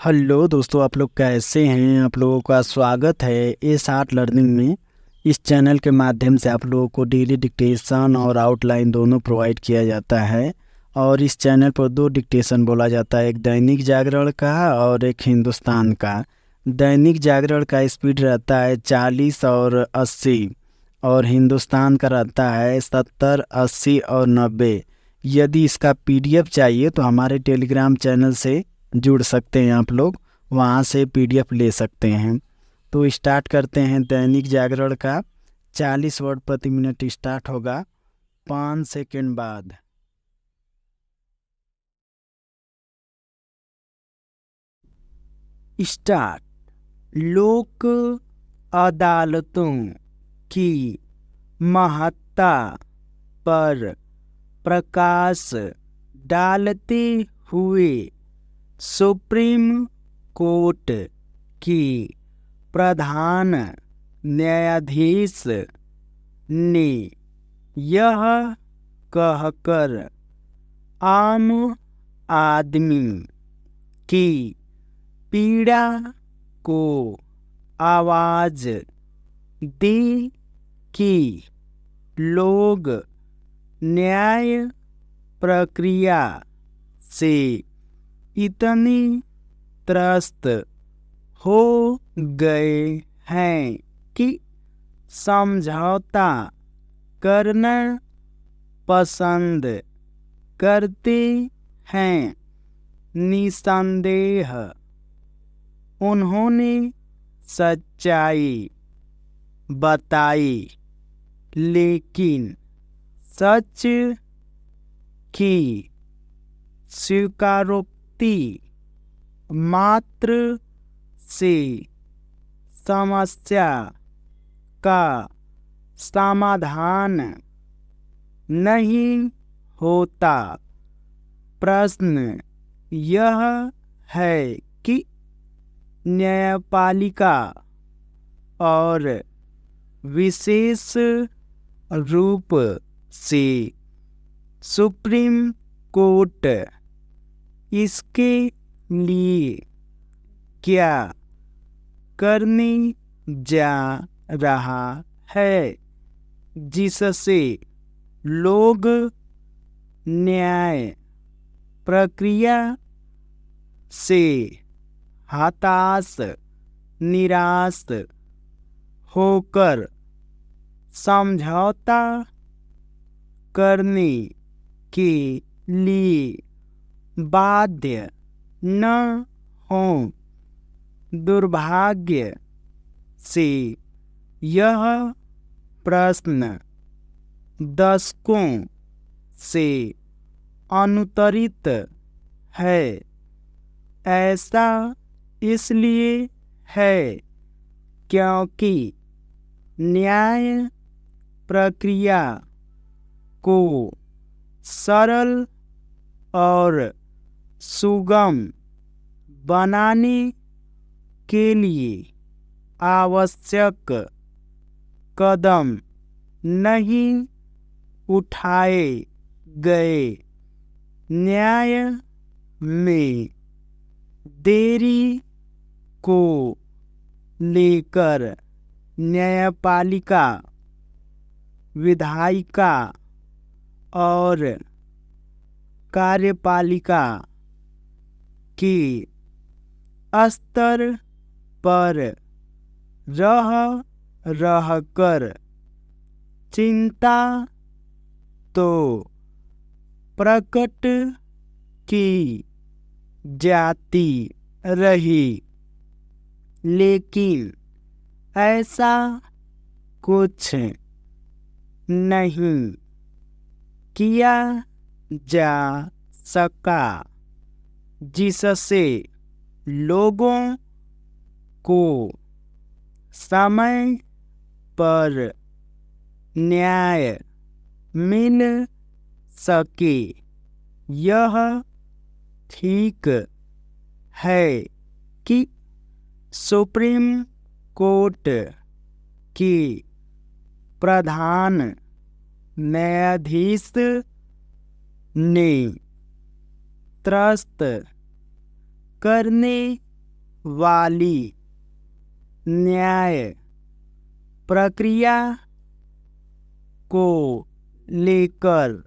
Hello दोस्तों, आप लोग कैसे हैं। आप लोगों का स्वागत है एस आर्ट लर्निंग में। इस चैनल के माध्यम से आप लोगों को डेली डिक्टेशन और आउटलाइन दोनों प्रोवाइड किया जाता है। और इस चैनल पर दो डिक्टेशन बोला जाता है, एक दैनिक जागरण का और एक हिंदुस्तान का। दैनिक जागरण का स्पीड रहता है 40 और 80, और हिंदुस्तान का रहता है 70, 80 और 90। यदि इसका पीडीएफ चाहिए तो हमारे टेलीग्राम चैनल से जुड़ सकते हैं आप लोग, वहाँ से पीडीएफ ले सकते हैं। तो स्टार्ट करते हैं। दैनिक जागरण का 40 वर्ड प्रति मिनट स्टार्ट होगा 5 सेकंड बाद। स्टार्ट। लोक अदालतों की महत्ता पर प्रकाश डालते हुए सुप्रीम कोर्ट की प्रधान न्यायाधीश ने यह कहकर आम आदमी की पीड़ा को आवाज दी कि लोग न्याय प्रक्रिया से इतनी त्रस्त हो गए हैं कि समझौता करना पसंद करते हैं। निसंदेह उन्होंने सच्चाई बताई, लेकिन सच की स्वीकारोक्ति मात्र से समस्या का समाधान नहीं होता। प्रश्न यह है कि न्यायपालिका और विशेष रूप से सुप्रीम कोर्ट इसके लिए क्या करने जा रहा है, जिससे लोग न्याय प्रक्रिया से हताश निराश होकर समझौता करने के लिए बाध्य न हों। दुर्भाग्य से यह प्रश्न दशकों से अनुत्तरित है। ऐसा इसलिए है क्योंकि न्याय प्रक्रिया को सरल और सुगम बनाने के लिए आवश्यक कदम नहीं उठाए गए। न्याय में देरी को लेकर न्यायपालिका, विधायिका और कार्यपालिका के स्तर पर रह रहकर चिंता तो प्रकट की जाती रही, लेकिन ऐसा कुछ नहीं किया जा सका जिससे लोगों को समय पर न्याय मिल सके। यह ठीक है कि सुप्रीम कोर्ट के प्रधान न्यायाधीश ने त्रस्त करने वाली न्याय प्रक्रिया को लेकर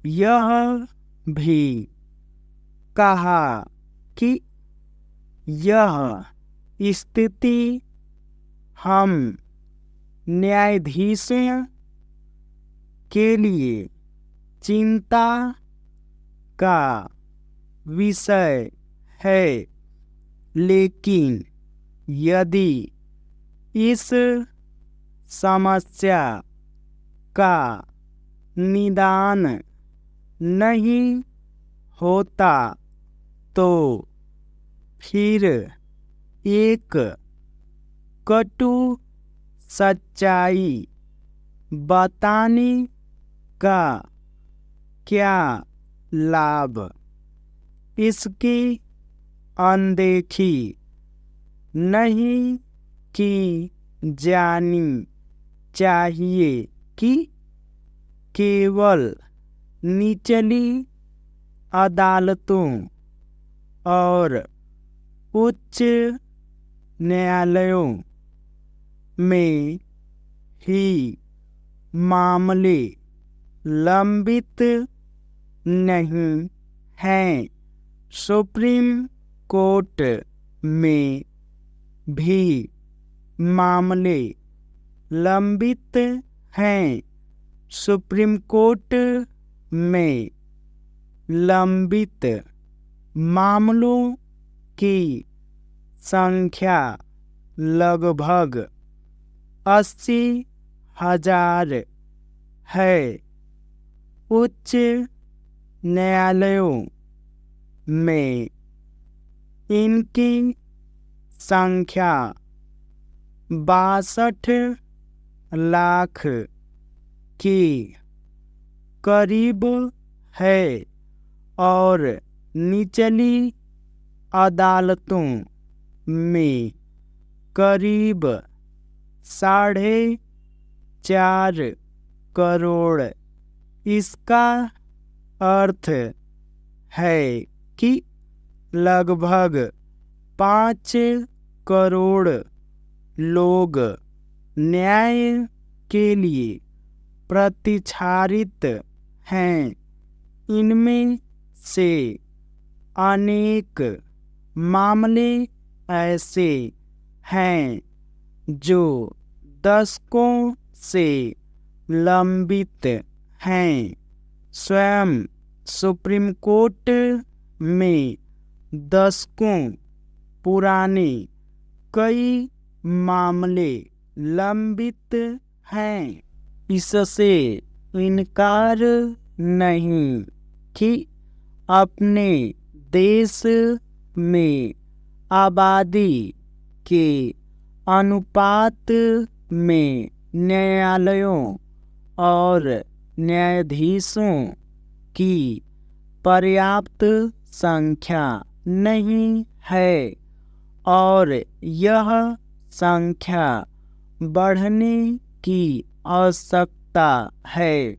यह भी कहा कि यह स्थिति हम न्यायाधीशों के लिए चिंता का विषय है, लेकिन यदि इस समस्या का निदान नहीं होता तो फिर एक कटु सच्चाई बताने का क्या लाभ। इसकी अनदेखी नहीं की जानी चाहिए कि केवल निचली अदालतों और उच्च न्यायालयों में ही मामले लंबित नहीं हैं, सुप्रीम कोर्ट में भी मामले लंबित हैं। सुप्रीम कोर्ट में लंबित मामलों की संख्या लगभग 80,000 है। उच्च न्यायालयों में इनकी संख्या 62 लाख के करीब है और निचली अदालतों में करीब 4.5 करोड़। इसका अर्थ है कि लगभग 5 करोड़ लोग न्याय के लिए प्रतिक्षारत हैं। इनमें से अनेक मामले ऐसे हैं जो दशकों से लंबित हैं। स्वयं सुप्रीम कोर्ट में दशकों पुराने कई मामले लंबित हैं। इससे इनकार नहीं कि अपने देश में आबादी के अनुपात में न्यायालयों और न्यायाधीशों की पर्याप्त संख्या नहीं है और यह संख्या बढ़ने की आवश्यकता है।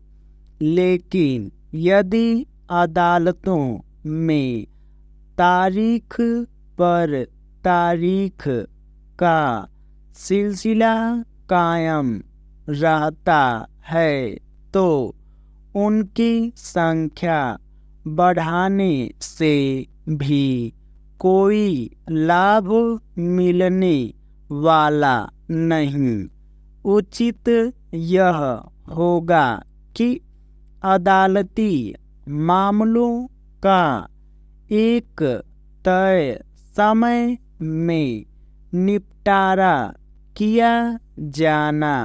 लेकिन यदि अदालतों में तारीख पर तारीख का सिलसिला कायम रहता है तो उनकी संख्या बढ़ाने से भी कोई लाभ मिलने वाला नहीं। उचित यह होगा कि अदालती मामलों का एक तय समय में निपटारा किया जाना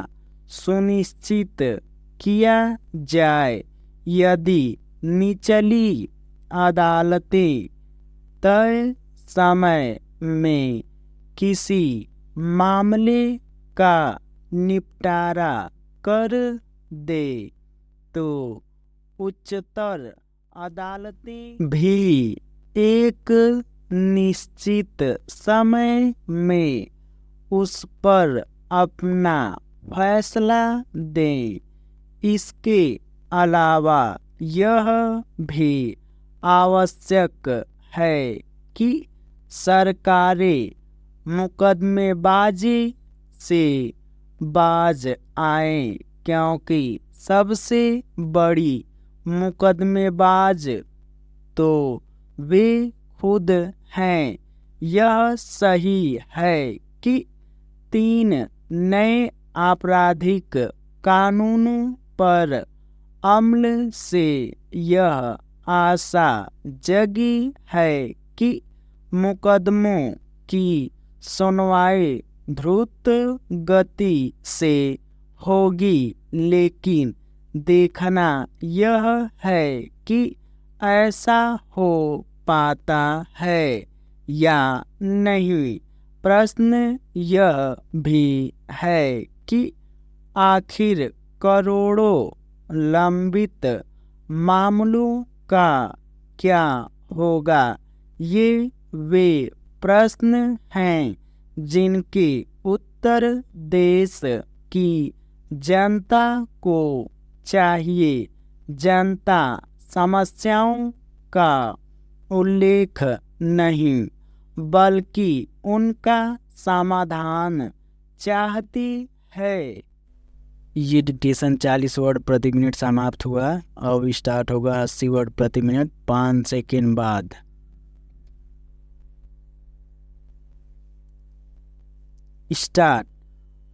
सुनिश्चित किया जाए। यदि निचली अदालतें तय समय में किसी मामले का निपटारा कर दे तो उच्चतर अदालतें भी एक निश्चित समय में उस पर अपना फैसला दें। इसके अलावा यह भी आवश्यक है कि सरकारें मुकदमेबाजी से बाज आए, क्योंकि सबसे बड़ी मुकदमेबाज तो वे खुद हैं। यह सही है कि 3 नए आपराधिक कानूनों पर अमल से यह आशा जगी है कि मुकदमों की सुनवाई द्रुत गति से होगी, लेकिन देखना यह है कि ऐसा हो पाता है या नहीं। प्रश्न यह भी है कि आखिर करोड़ों लंबित मामलों का क्या होगा। ये वे प्रश्न हैं जिनके उत्तर देश की जनता को चाहिए। जनता समस्याओं का उल्लेख नहीं, बल्कि उनका समाधान चाहती है। ये डिक्टेशन 40 वर्ड प्रति मिनट समाप्त हुआ। अब स्टार्ट होगा 80 वर्ड प्रति मिनट 5 सेकेंड बाद। स्टार्ट।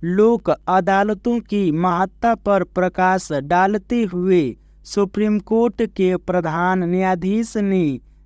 लोक अदालतों की महत्ता पर प्रकाश डालते हुए सुप्रीम कोर्ट के प्रधान न्यायाधीश ने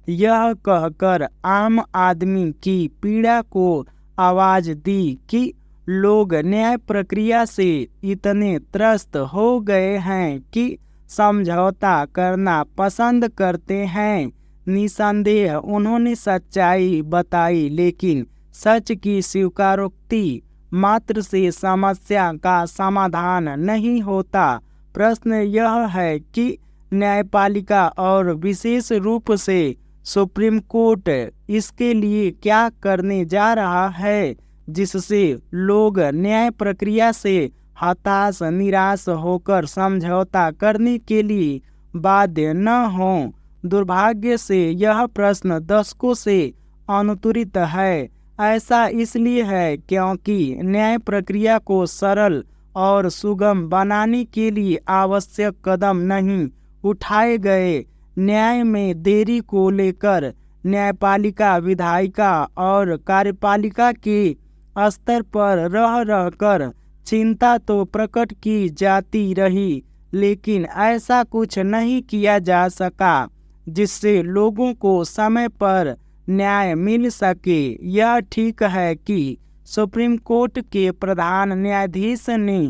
यह कहकर आम आदमी की पीड़ा को आवाज दी कि लोग न्याय प्रक्रिया से इतने त्रस्त हो गए हैं कि समझौता करना पसंद करते हैं। निसंदेह उन्होंने सच्चाई बताई, लेकिन सच की स्वीकारोक्ति मात्र से समस्या का समाधान नहीं होता। प्रश्न यह है कि न्यायपालिका और विशेष रूप से सुप्रीम कोर्ट इसके लिए क्या करने जा रहा है जिससे लोग न्याय प्रक्रिया से हताश निराश होकर समझौता करने के लिए बाध्य न हों। दुर्भाग्य से यह प्रश्न दशकों से अनुत्तरित है। ऐसा इसलिए है क्योंकि न्याय प्रक्रिया को सरल और सुगम बनाने के लिए आवश्यक कदम नहीं उठाए गए। न्याय में देरी को लेकर न्यायपालिका, विधायिका और कार्यपालिका के स्तर पर रह कर चिंता तो प्रकट की जाती रही, लेकिन ऐसा कुछ नहीं किया जा सका जिससे लोगों को समय पर न्याय मिल सके। यह ठीक है कि सुप्रीम कोर्ट के प्रधान न्यायाधीश ने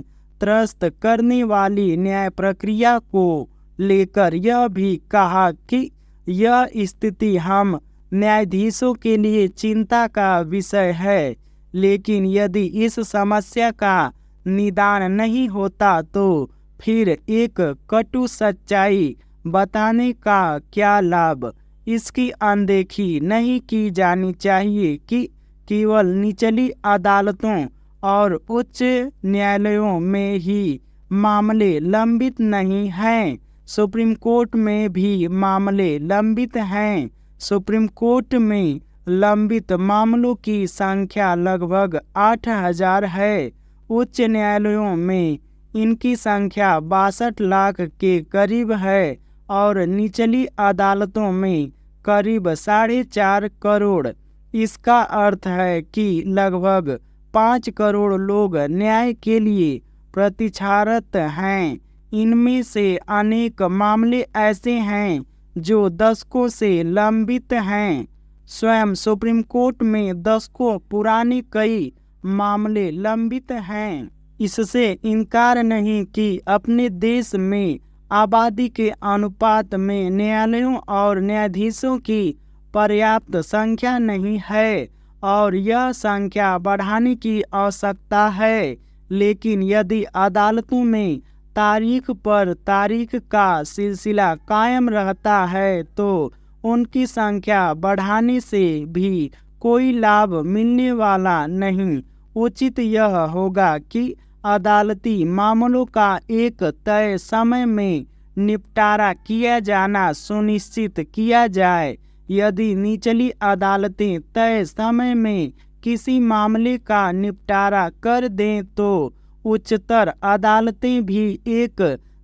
त्रस्त करने वाली न्याय प्रक्रिया को लेकर यह भी कहा कि यह स्थिति हम न्यायाधीशों के लिए चिंता का विषय है, लेकिन यदि इस समस्या का निदान नहीं होता तो फिर एक कटु सच्चाई बताने का क्या लाभ। इसकी अनदेखी नहीं की जानी चाहिए कि केवल निचली अदालतों और उच्च न्यायालयों में ही मामले लंबित नहीं हैं, सुप्रीम कोर्ट में भी मामले लंबित हैं। सुप्रीम कोर्ट में लंबित मामलों की संख्या लगभग 8,000 है। उच्च न्यायालयों में इनकी संख्या 62 लाख के करीब है और निचली अदालतों में करीब 4.5 करोड़। इसका अर्थ है कि लगभग 5 करोड़ लोग न्याय के लिए प्रतीक्षारत हैं। इनमें से अनेक मामले ऐसे हैं जो दशकों से लंबित हैं। स्वयं सुप्रीम कोर्ट में दशकों पुराने कई मामले लंबित हैं। इससे इनकार नहीं कि अपने देश में आबादी के अनुपात में न्यायालयों और न्यायाधीशों की पर्याप्त संख्या नहीं है और यह संख्या बढ़ाने की आवश्यकता है। लेकिन यदि अदालतों में तारीख पर तारीख का सिलसिला कायम रहता है तो उनकी संख्या बढ़ाने से भी कोई लाभ मिलने वाला नहीं। उचित यह होगा कि अदालती मामलों का एक तय समय में निपटारा किया जाना सुनिश्चित किया जाए। यदि निचली अदालतें तय समय में किसी मामले का निपटारा कर दें तो उच्चतर अदालतें भी एक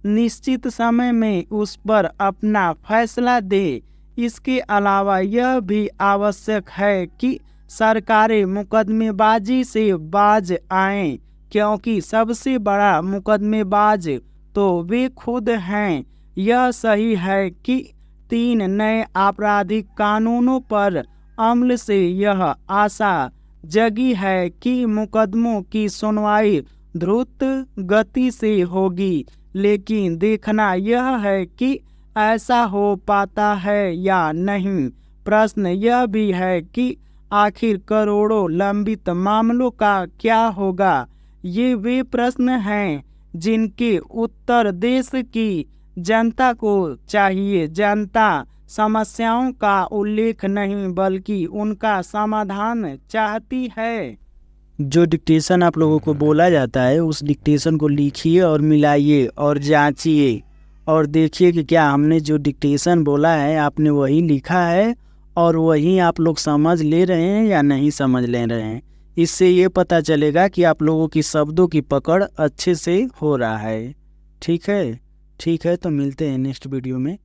निश्चित समय में उस पर अपना फैसला दें। इसके अलावा यह भी आवश्यक है कि सरकारें मुकदमेबाजी से बाज आएं, क्योंकि सबसे बड़ा मुकदमेबाज तो वे खुद हैं। यह सही है कि 3 नए आपराधिक कानूनों पर अमल से यह आशा जगी है कि मुकदमों की सुनवाई द्रुत गति से होगी, लेकिन देखना यह है कि ऐसा हो पाता है या नहीं। प्रश्न यह भी है कि आखिर करोड़ों लंबित मामलों का क्या होगा। ये वे प्रश्न हैं जिनके उत्तर देश की जनता को चाहिए। जनता समस्याओं का उल्लेख नहीं बल्कि उनका समाधान चाहती है। जो डिक्टेशन आप लोगों को बोला जाता है उस डिक्टेशन को लिखिए और मिलाइए और जांचिए और देखिए कि क्या हमने जो डिक्टेशन बोला है आपने वही लिखा है और वही आप लोग समझ ले रहे हैं या नहीं समझ ले रहे हैं। इससे ये पता चलेगा कि आप लोगों की शब्दों की पकड़ अच्छे से हो रहा है। ठीक है, तो मिलते हैं नेक्स्ट वीडियो में।